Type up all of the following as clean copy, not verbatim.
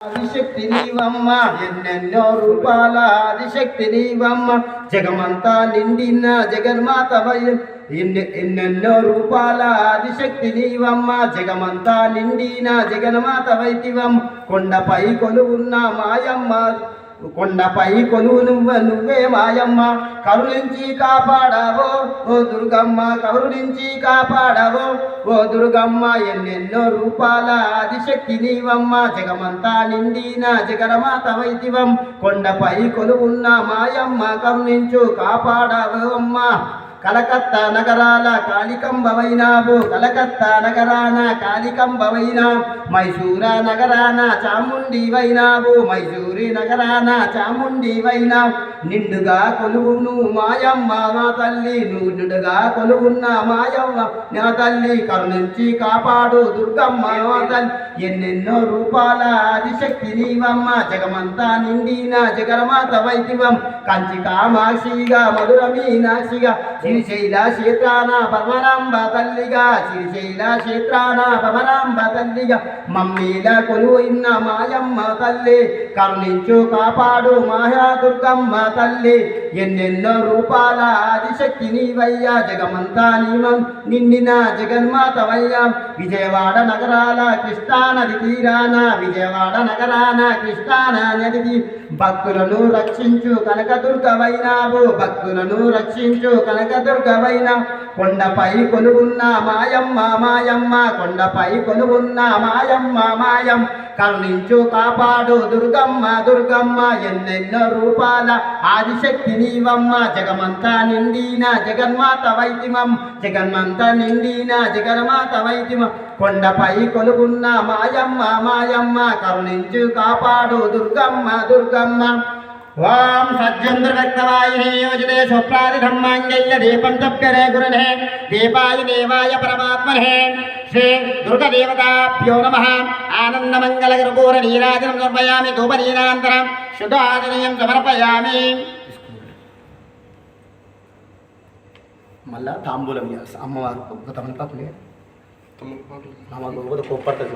ఆదిశక్తి నీవమ్మ ఎన్నెన్నో రూపాల ఆదిశక్తి నీవమ్మ జగమంతా నిండిన జగన్మాతవై ఎన్నెన్నో రూపాల ఆదిశక్తి నీవమ్మ జగమంతా నిండిన జగన్మాతవైతివమ్మ కొండపై కొలువున్న మాయమ్మ కొండపై కొలువు నువ్వే మాయమ్మ కరుణించి కాపాడవో ఓ దుర్గమ్మ కరుణించి కాపాడవో ఓ దుర్గమ్మ ఎన్నెన్నో రూపాల ఆదిశక్తి నీవమ్మ జగమంతా నిండిన జగన్మాత వైతివం కొండపై కొలువున్న మాయమ్మ కరుణించు కాపాడవో అమ్మ కలకత్తా నగరాల కాళికంబవైనావు కలకత్తా నగరాన కాళికంబవైనా మైసూర నగరాన చాముండివైనావు మైసూరి నగరాన చాముండివైనావు నిండుగా కొలువును మాయమ్మ నా తల్లి నువ్వు నిండుగా కొలువున్న మాయమ్మ నా తల్లి కరుణించి కాపాడు దుర్గమ్మ నా తల్లి ఎన్నెన్నో రూపాల ఆదిశక్తి నీవమ్మ జగమంతా నిండిన జగన్మాత వైతివం కంచి కామాక్షిగా మధుర మీనాక్షిగా శ్రీశైల క్షేత్రాన పరమరాంబ తల్లిగా శ్రీశైల క్షేత్రాన పరమరాంబ తల్లిగా మమ్మీల కొలువైన మాయమ్మ తల్లి కరుణించు కాపాడు మాయా దుర్గమ్మ తల్లి ఎన్నెన్నో రూపాల ఆదిశక్తి నీవయ్యా జగమంతా నీవం నిండిన జగన్మాతవయ్యా విజయవాడ నగరాల కృష్ణా నది తీరాన విజయవాడ నగరాన కృష్ణా నది భక్తులను రక్షించు కనకదుర్గవైనావు భక్తులను రక్షించు కనకదుర్గవైన కొండపై కొలువున్న మాయమ్మ మాయమ్మ కొండపై కొలువున్న మాయమ్మ మాయం కరుణించు కాపాడు దుర్గమ్మ దుర్గమ్మ ఎన్నెన్నో రూపాల ఆదిశక్తి నీవమ్మ జగమంతా నిండిన జగన్మాత వైతిమం జగన్మంతా నిండిన జగన్మాత వైతిమం కొండపై కొలువున్న మాయమ్మ మాయమ్మ కరుణించు కాపాడు దుర్గమ్మ దుర్గమ్మ ఓం సజ్జంద్రవ్యక్తవాయినే యోజితే స్వప్రాదిధర్మాంగయ్య దీపం తప్యరే గురునే దీపాయ దేవాయ పరమాత్మనే శ్రీ దుర్గదేవతాభ్యో నమః ఆనందమంగళకర్పూర నీరాజనం సమర్పయామి ధూపదీనాంతరం శుద్ధాజనీయం సమర్పయామి. మళ్ళా తాంబూలం అమ్మవారు ఒక తమలపాకులే కోప్పడుతుంది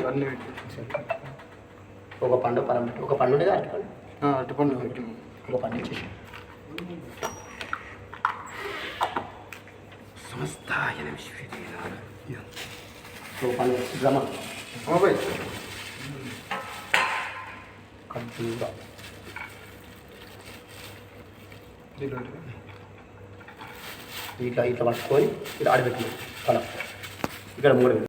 మళ్ళీ ఒక పండు పరం ఒక పండుగ అరటిపండు ఒక పండు ఇచ్చేసి సమస్తాయన ఒక పండు గ్రమ ఇట్లా ఇట్లా పట్టుకొని ఇట్లా ఆడబెట్టింది కలం ఇక్కడ మూడు